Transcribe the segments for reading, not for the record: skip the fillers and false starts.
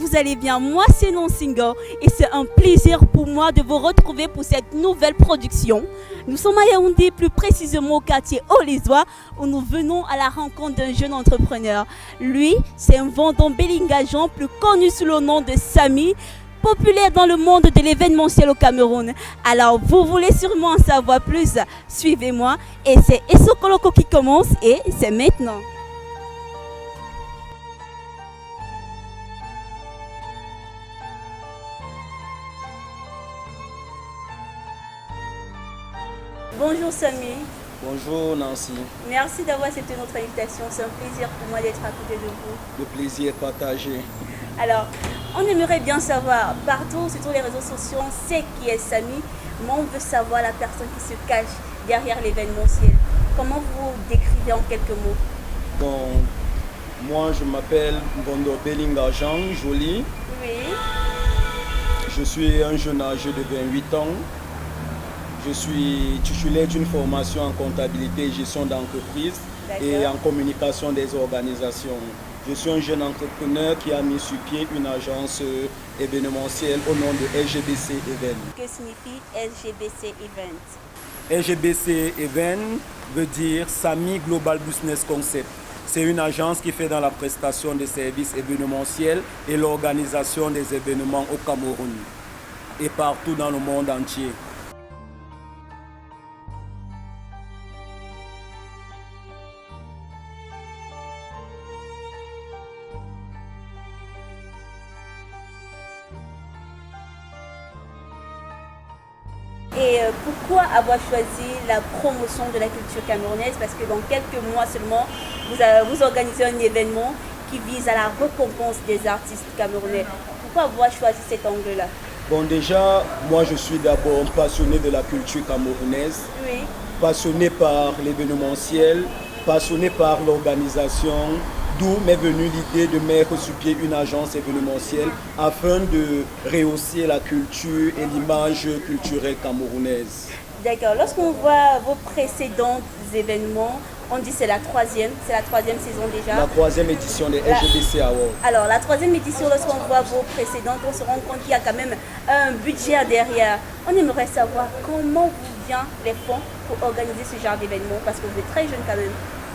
vous allez bien. Moi, c'est Non-Singer et c'est un plaisir pour moi de vous retrouver pour cette nouvelle production. Nous sommes à Yaoundé, plus précisément au quartier Olizois, où nous venons à la rencontre d'un jeune entrepreneur. Lui, c'est un vendant Belingajan, plus connu sous le nom de Samy, populaire dans le monde de l'événementiel au Cameroun. Alors, vous voulez sûrement en savoir plus? Suivez-moi et c'est Essokoloko qui commence et c'est maintenant. Bonjour Samy. Bonjour Nancy, Merci d'avoir accepté notre invitation. C'est un plaisir pour moi d'être à côté de vous. le plaisir est partagé. Alors, on aimerait bien savoir, partout sur tous les réseaux sociaux, on sait qui est Samy, mais on veut savoir la personne qui se cache derrière l'événementiel. Comment vous décrivez en quelques mots? Bon, moi je m'appelle Bondo Belingajan, joli. Oui, Je suis un jeune âgé de 28 ans. Je suis titulaire d'une formation en comptabilité et gestion d'entreprise et d'accord. en communication des organisations. Je suis un jeune entrepreneur qui a mis sur pied une agence événementielle au nom de LGBC Event. Que signifie SGBC Event? LGBC Event veut dire Samy Global Business Concept. C'est une agence qui fait dans la prestation des services événementiels et l'organisation des événements au Cameroun et partout dans le monde entier. Et pourquoi avoir choisi la promotion de la culture camerounaise? Parce que dans quelques mois seulement, vous organisez un événement qui vise à la récompense des artistes camerounais. Pourquoi avoir choisi cet angle-là? Bon, déjà, moi je suis d'abord passionné de la culture camerounaise, Oui, passionné par l'événementiel, passionné par l'organisation, d'où m'est venue l'idée de mettre sur pied une agence événementielle afin de rehausser la culture et l'image culturelle camerounaise. d'accord. Lorsqu'on voit vos précédents événements, on dit c'est la troisième saison déjà. La troisième édition des LGBC Awards. Alors, la troisième édition, lorsqu'on voit vos précédentes, on se rend compte qu'il y a quand même un budget derrière. On aimerait savoir comment vous vient les fonds pour organiser ce genre d'événement, parce que vous êtes très jeune quand même.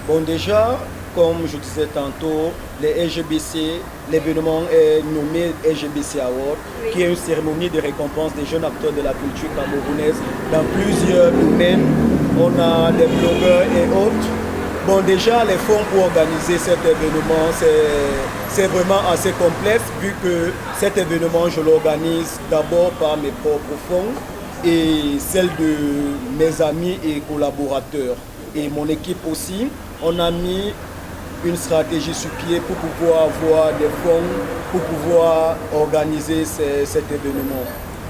Bon, déjà, comme je disais tantôt, les LGBC, l'événement est nommé LGBC Award, Oui. qui est une cérémonie de récompense des jeunes acteurs de la culture camerounaise dans plusieurs domaines. On a des blogueurs et autres. Bon, déjà, les fonds pour organiser cet événement, c'est vraiment assez complexe, vu que cet événement, je l'organise d'abord par mes propres fonds et celle de mes amis et collaborateurs. Et mon équipe aussi, on a mis une stratégie sur pied pour pouvoir avoir des fonds, pour pouvoir organiser cet événement.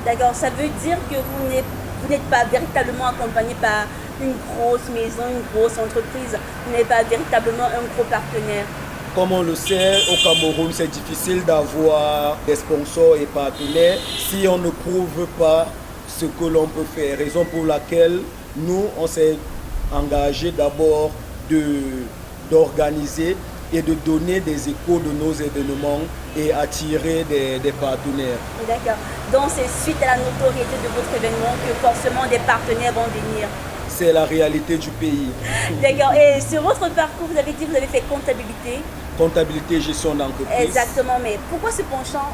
D'accord, ça veut dire que vous n'êtes pas véritablement accompagné par une grosse maison, une grosse entreprise. Vous n'êtes pas véritablement un gros partenaire. Comme on le sait, au Cameroun, c'est difficile d'avoir des sponsors et partenaires si on ne prouve pas ce que l'on peut faire. Raison pour laquelle nous, on s'est engagé d'abord d'organiser et de donner des échos de nos événements et attirer des partenaires. D'accord. Donc c'est suite à la notoriété de votre événement que forcément des partenaires vont venir. C'est la réalité du pays. D'accord. Et sur votre parcours, vous avez dit que vous avez fait comptabilité. Comptabilité et gestion d'entreprise. Exactement. Mais pourquoi se penchant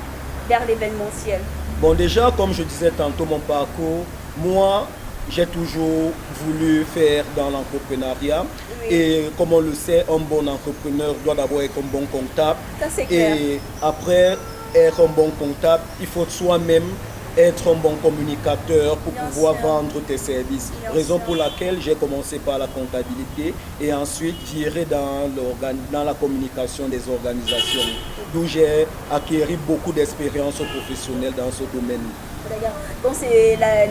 vers l'événementiel? Bon, déjà, comme je disais tantôt, mon parcours, moi, j'ai toujours voulu faire dans l'entrepreneuriat. Oui. Et comme on le sait, un bon entrepreneur doit d'abord être un bon comptable. Ça c'est clair. Et après être un bon comptable, il faut soi-même être un bon communicateur pour Bien pouvoir sûr. vendre tes services. Bien Raison sûr. pour laquelle j'ai commencé par la comptabilité et ensuite viré dans la communication des organisations, d'où j'ai acquis beaucoup d'expérience professionnelle dans ce domaine. D'accord. Donc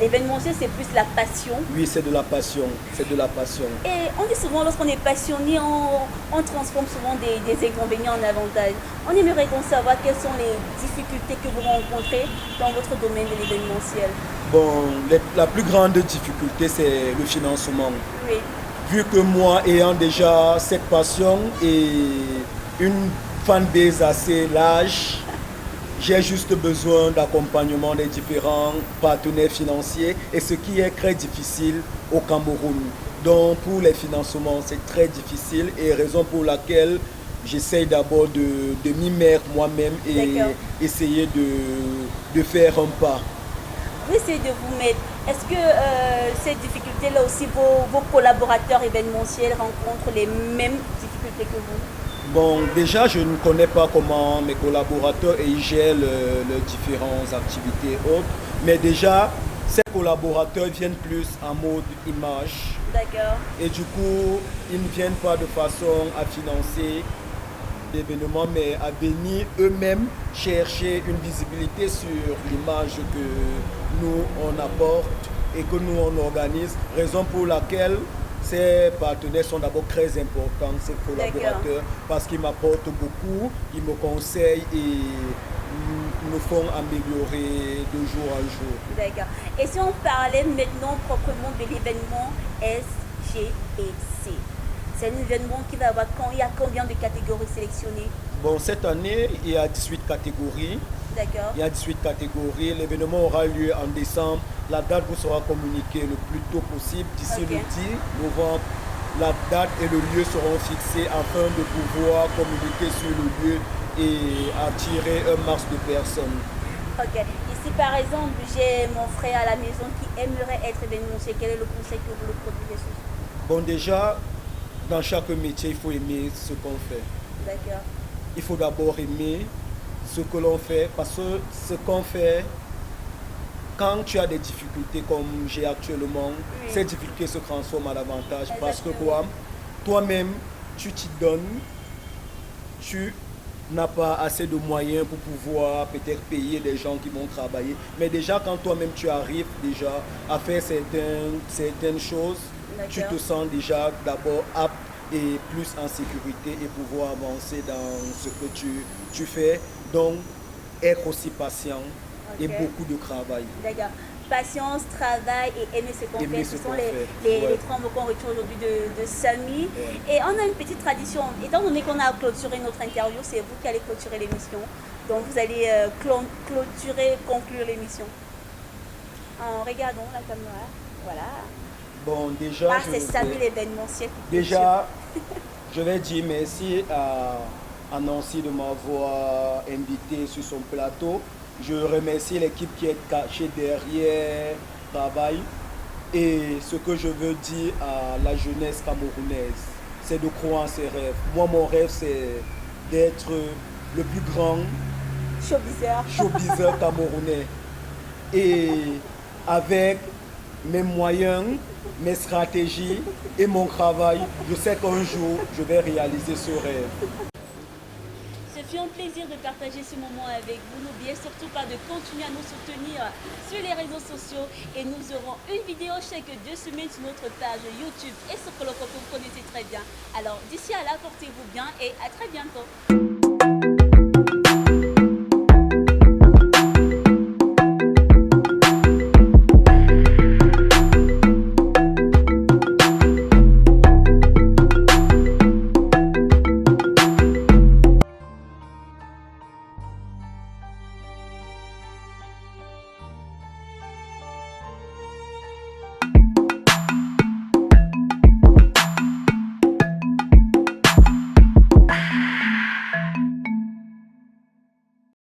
l'événementiel, c'est plus la passion. Oui, c'est de la passion, c'est de la passion. Et on dit souvent, lorsqu'on est passionné, on transforme souvent des inconvénients en avantages. On aimerait savoir quelles sont les difficultés que vous rencontrez dans votre domaine de l'événementiel. Bon, la plus grande difficulté, c'est le financement. Oui, Vu que moi, ayant déjà cette passion et une fanbase assez large, J'ai juste besoin d'accompagnement des différents partenaires financiers et ce qui est très difficile au Cameroun. Donc pour les financements, c'est très difficile et raison pour laquelle j'essaye d'abord de m'y mettre moi-même et essayer de faire un pas. Vous essayez de vous mettre. Est-ce que ces difficultés-là aussi, vos collaborateurs événementiels rencontrent les mêmes difficultés que vous? Bon, déjà, je ne connais pas comment mes collaborateurs et ils gèrent leurs différentes activités et autres. Mais déjà, ces collaborateurs viennent plus en mode image. D'accord. Et du coup, ils ne viennent pas de façon à financer l'événement, mais à venir eux-mêmes chercher une visibilité sur l'image que nous, on apporte et que nous, on organise. Raison pour laquelle ces partenaires sont d'abord très importants, ces collaborateurs, parce qu'ils m'apportent beaucoup, ils me conseillent et nous font améliorer de jour en jour. D'accord. Et si on parlait maintenant proprement de l'événement SGPC, c'est un événement qui va avoir il y a combien de catégories sélectionnées? Bon, cette année, il y a 18 catégories. D'accord. Il y a 18 catégories. L'événement aura lieu en décembre. La date vous sera communiquée le plus tôt possible. D'ici le 10 novembre, la date et le lieu seront fixés afin de pouvoir communiquer sur le lieu et attirer un max de personnes. Ok. Ici, par exemple, j'ai mon frère à la maison qui aimerait être événementier. Quel est le conseil que vous le produisez? Bon, déjà, dans chaque métier, il faut aimer ce qu'on fait. D'accord. Il faut d'abord aimer ce que l'on fait parce que ce qu'on fait, quand tu as des difficultés comme j'ai actuellement, ces difficultés se transforment en avantage parce que toi-même, tu t'y donnes, tu n'as pas assez de moyens pour pouvoir peut-être payer des gens qui vont travailler. Mais déjà, quand toi-même tu arrives déjà à faire certaines choses, tu te sens déjà d'abord apte et plus en sécurité et pouvoir avancer dans ce que tu fais. Donc, être aussi patient et beaucoup de travail. D'accord. Patience, travail et aimer ce qu'on fait. Ce sont les trois mots qu'on retrouve aujourd'hui de Samy. Et on a une petite tradition. Étant donné qu'on a clôturé notre interview, c'est vous qui allez clôturer l'émission. Donc, vous allez conclure l'émission. En regardant la caméra. Voilà. Bon, déjà, c'est Samy l'événementiel. Déjà, je vais dire merci à Nancy de m'avoir invité sur son plateau. Je remercie l'équipe qui est cachée derrière le travail. Et ce que je veux dire à la jeunesse camerounaise, c'est de croire en ses rêves. Moi, mon rêve, c'est d'être le plus grand showbizer camerounais. Et avec mes moyens, mes stratégies et mon travail, je sais qu'un jour, je vais réaliser ce rêve. Ce fut un plaisir de partager ce moment avec vous. N'oubliez surtout pas de continuer à nous soutenir sur les réseaux sociaux et nous aurons une vidéo chaque 2 semaines sur notre page YouTube et sur Colocop, vous connaissez très bien. Alors d'ici là, portez-vous bien et à très bientôt.